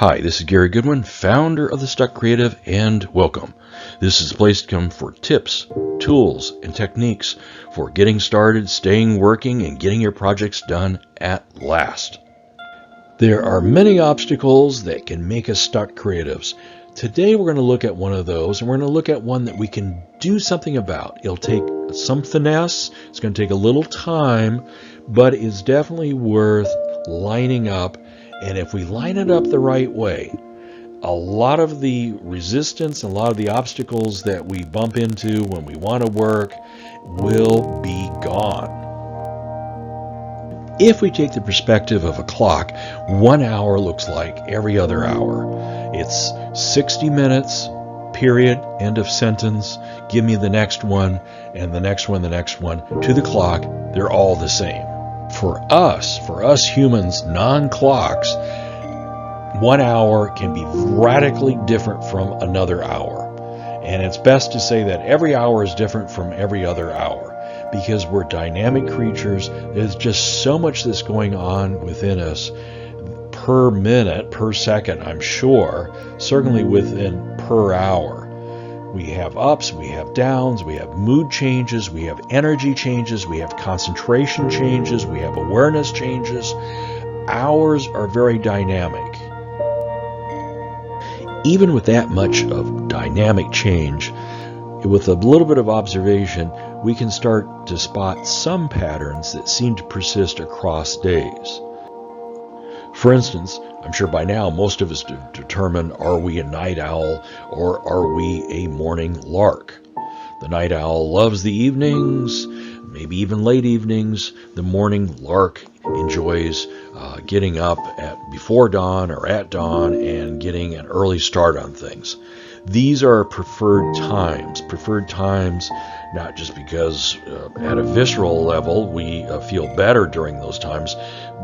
Hi, this is Gary Goodwin, founder of The Stuck Creative, and welcome. This is a place to come for tips, tools, and techniques for getting started, staying working, and getting your projects done at last. There are many obstacles that can make us stuck creatives. Today we're going to look at one of those, and we're going to look at one that we can do something about. It'll take some finesse, it's going to take a little time, but it's definitely worth lining up. And if we line it up the right way, a lot of the resistance and a lot of the obstacles that we bump into when we want to work will be gone. If we take the perspective of a clock, 1 hour looks like every other hour. It's 60 minutes, period, end of sentence. Give me the next one, and the next one, to the clock. They're all the same. For us humans, non-clocks, 1 hour can be radically different from another hour. And it's best to say that every hour is different from every other hour because we're dynamic creatures. There's just so much that's going on within us per minute, per second, I'm sure, certainly within per hour. We have ups, we have downs, we have mood changes, we have energy changes, we have concentration changes, we have awareness changes. Hours are very dynamic. Even with that much of dynamic change, with a little bit of observation, we can start to spot some patterns that seem to persist across days. For instance, I'm sure by now most of us determine, are we a night owl or are we a morning lark? The night owl loves the evenings, maybe even late evenings. The morning lark enjoys getting up before dawn or at dawn and getting an early start on things. These are preferred times not just because at a visceral level we feel better during those times,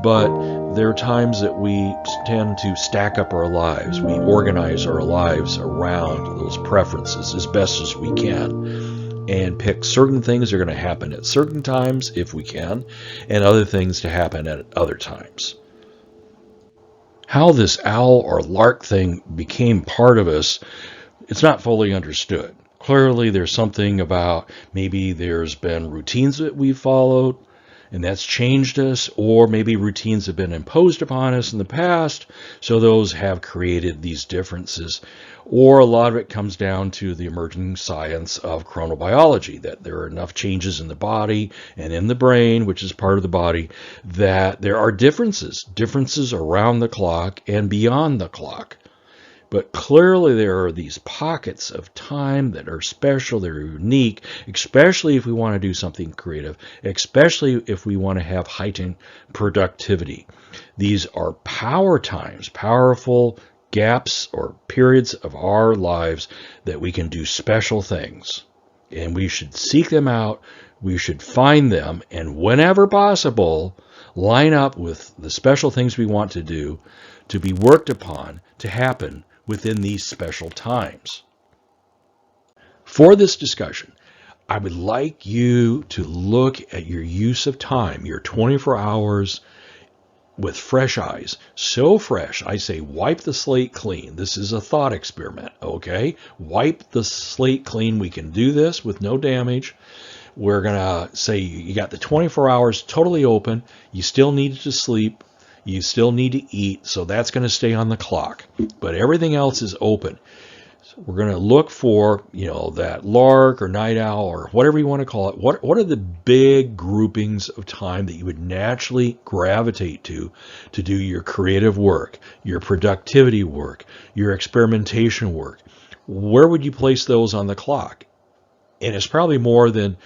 but there are times that we tend to stack up our lives. We organize our lives around those preferences as best as we can and pick certain things that are going to happen at certain times if we can, and other things to happen at other times. How this owl or lark thing became part of us, it's not fully understood. Clearly, there's something about maybe there's been routines that we've followed, and that's changed us, or maybe routines have been imposed upon us in the past, so those have created these differences. Or a lot of it comes down to the emerging science of chronobiology, that there are enough changes in the body and in the brain, which is part of the body, that there are differences around the clock and beyond the clock. But clearly there are these pockets of time that are special, that are unique, especially if we want to do something creative, especially if we want to have heightened productivity. These are power times, powerful gaps or periods of our lives that we can do special things. And we should seek them out, we should find them, and whenever possible, line up with the special things we want to do, to be worked upon, to happen within these special times. For this discussion, I would like you to look at your use of time, your 24 hours, with fresh eyes. So fresh, I say wipe the slate clean. This is a thought experiment, okay? Wipe the slate clean. We can do this with no damage. We're going to say you got the 24 hours totally open. You still need to sleep. You still need to eat, so that's going to stay on the clock. But everything else is open. So we're going to look for, that lark or night owl or whatever you want to call it. What are the big groupings of time that you would naturally gravitate to do your creative work, your productivity work, your experimentation work? Where would you place those on the clock? And it's probably more than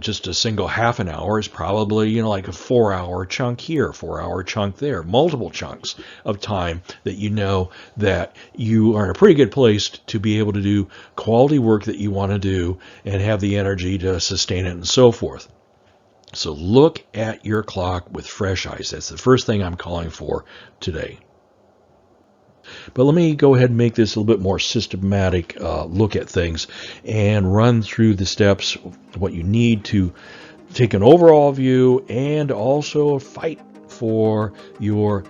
just a single half an hour. Is probably, like a 4-hour chunk here, 4-hour chunk there, multiple chunks of time that that you are in a pretty good place to be able to do quality work that you want to do and have the energy to sustain it and so forth. So look at your clock with fresh eyes. That's the first thing I'm calling for today. But let me go ahead and make this a little bit more systematic look at things and run through the steps, what you need to take an overall view and also fight for your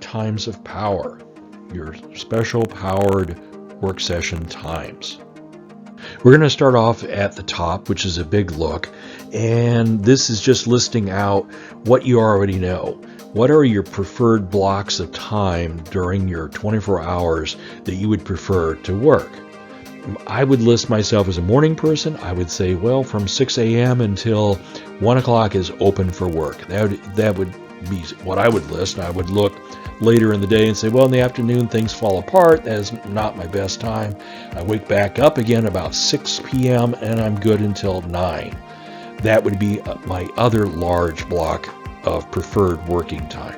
times of power. your special powered work session times. We're going to start off at the top, which is a big look, and this is just listing out what you already know. What are your preferred blocks of time during your 24 hours that you would prefer to work? I would list myself as a morning person. I would say, well, from 6 a.m. until 1 o'clock is open for work. That would be what I would list. I would look later in the day and say, well, in the afternoon things fall apart. That is not my best time. I wake back up again about 6 p.m. and I'm good until 9. That would be my other large block of preferred working time.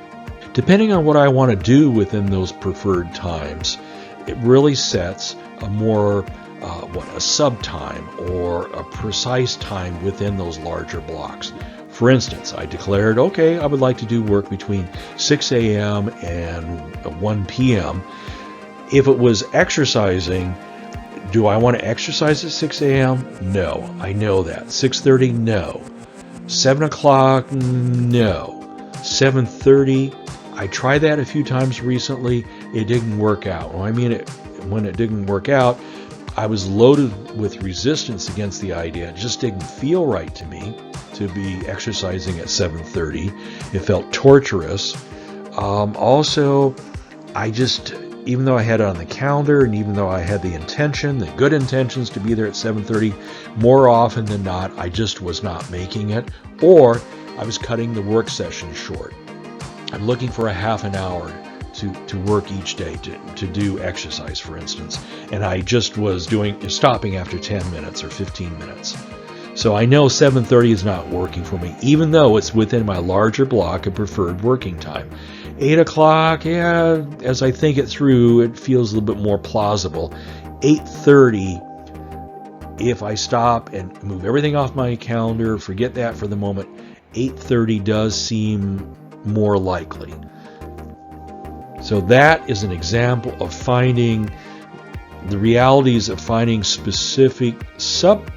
Depending on what I want to do within those preferred times, it really sets a more a sub time or a precise time within those larger blocks. For instance, I declared, okay, I would like to do work between 6 a.m. and 1 p.m. If it was exercising, do I want to exercise at 6 a.m.? No, I know that. 6:30, no. 7 o'clock, no. 7:30, I tried that a few times recently. It didn't work out. When it didn't work out, I was loaded with resistance against the idea. It just didn't feel right to me to be exercising at 7:30. It felt torturous. Also, even though I had it on the calendar and even though I had the good intentions to be there at 7:30, more often than not, I just was not making it, or I was cutting the work session short. I'm looking for a half an hour to work each day, to do exercise, for instance, and I just was stopping after 10 minutes or 15 minutes. So I know 7:30 is not working for me, even though it's within my larger block of preferred working time. 8 o'clock, yeah, as I think it through, it feels a little bit more plausible. 8:30, if I stop and move everything off my calendar, forget that for the moment, 8:30 does seem more likely. So that is an example of finding the realities of finding specific sub-pockets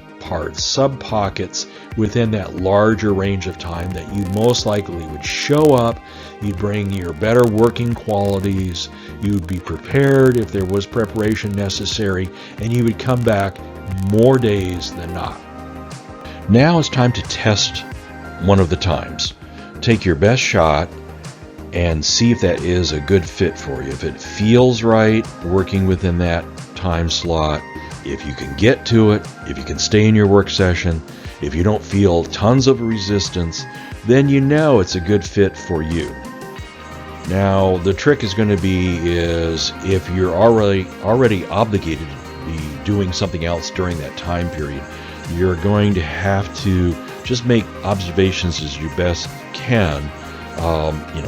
within that larger range of time that you most likely would show up. You'd bring your better working qualities. You'd be prepared if there was preparation necessary, and you would come back more days than not. Now it's time to test one of the times. Take your best shot and see if that is a good fit for you. If it feels right working within that time slot, if you can get to it, if you can stay in your work session, if you don't feel tons of resistance, then you know it's a good fit for you. Now, the trick is going to be if you're already obligated to be doing something else during that time period, you're going to have to just make observations as you best can.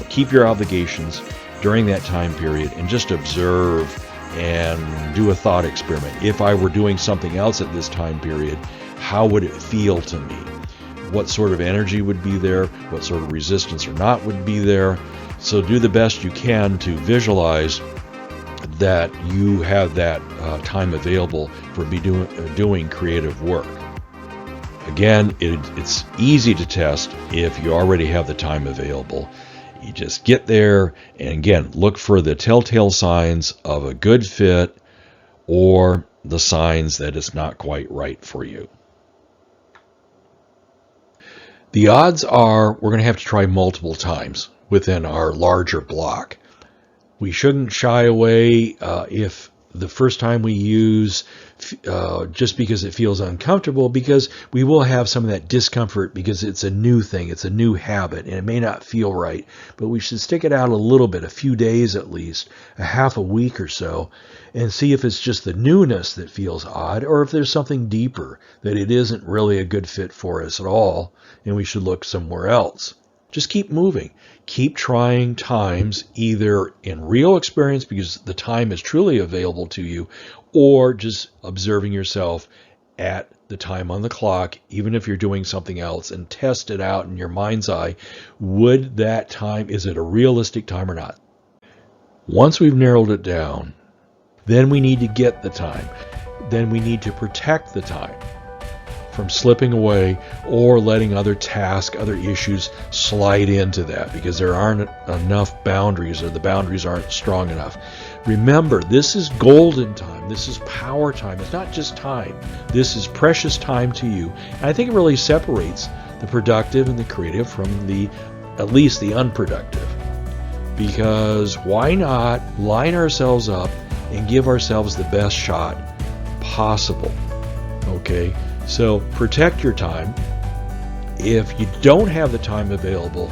Keep your obligations during that time period and just observe and do a thought experiment. If I were doing something else at this time period, how would it feel to me? What sort of energy would be there? What sort of resistance or not would be there? So do the best you can to visualize that you have that time available for doing creative work. Again, it's easy to test if you already have the time available. You just get there and again, look for the telltale signs of a good fit or the signs that it's not quite right for you. The odds are we're going to have to try multiple times within our larger block. We shouldn't shy away if the first time we use just because it feels uncomfortable, because we will have some of that discomfort because it's a new thing, it's a new habit, and it may not feel right, but we should stick it out a little bit, a few days at least, a half a week or so, and see if it's just the newness that feels odd or if there's something deeper, that it isn't really a good fit for us at all and we should look somewhere else. Just keep moving. Keep trying times, either in real experience because the time is truly available to you, or just observing yourself at the time on the clock, even if you're doing something else, and test it out in your mind's eye. Would that time, is it a realistic time or not? Once we've narrowed it down, then we need to get the time. Then we need to protect the time. from slipping away or letting other tasks, other issues slide into that because there aren't enough boundaries or the boundaries aren't strong enough. Remember, this is golden time. This is power time. It's not just time. This is precious time to you. And I think it really separates the productive and the creative from at least the unproductive. Because why not line ourselves up and give ourselves the best shot possible? Okay, so protect your time. If you don't have the time available,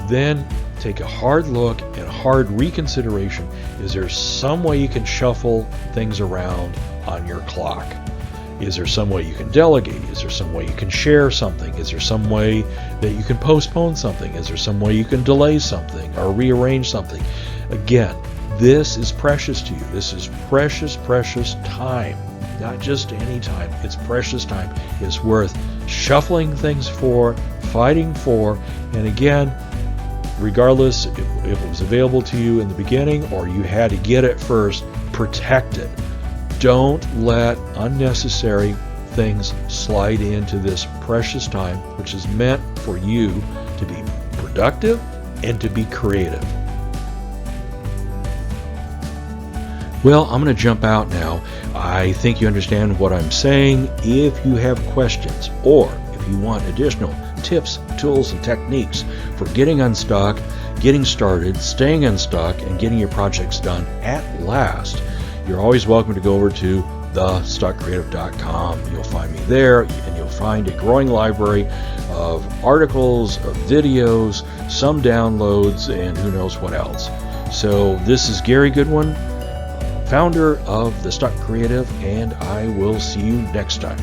then take a hard look and a hard reconsideration. Is there some way you can shuffle things around on your clock? Is there some way you can delegate? Is there some way you can share something? Is there some way that you can postpone something? Is there some way you can delay something or rearrange something? Again, this is precious to you. This is precious, precious time. Not just any time. It's precious time. It's worth shuffling things for, fighting for, and again, regardless if it was available to you in the beginning or you had to get it first, protect it. Don't let unnecessary things slide into this precious time, which is meant for you to be productive and to be creative. Well, I'm going to jump out now. I think you understand what I'm saying. If you have questions or if you want additional tips, tools, and techniques for getting unstuck, getting started, staying unstuck, and getting your projects done at last, you're always welcome to go over to thestuckcreative.com. You'll find me there, and you'll find a growing library of articles, of videos, some downloads, and who knows what else. So this is Gary Goodwin, founder of The Stuck Creative, and I will see you next time.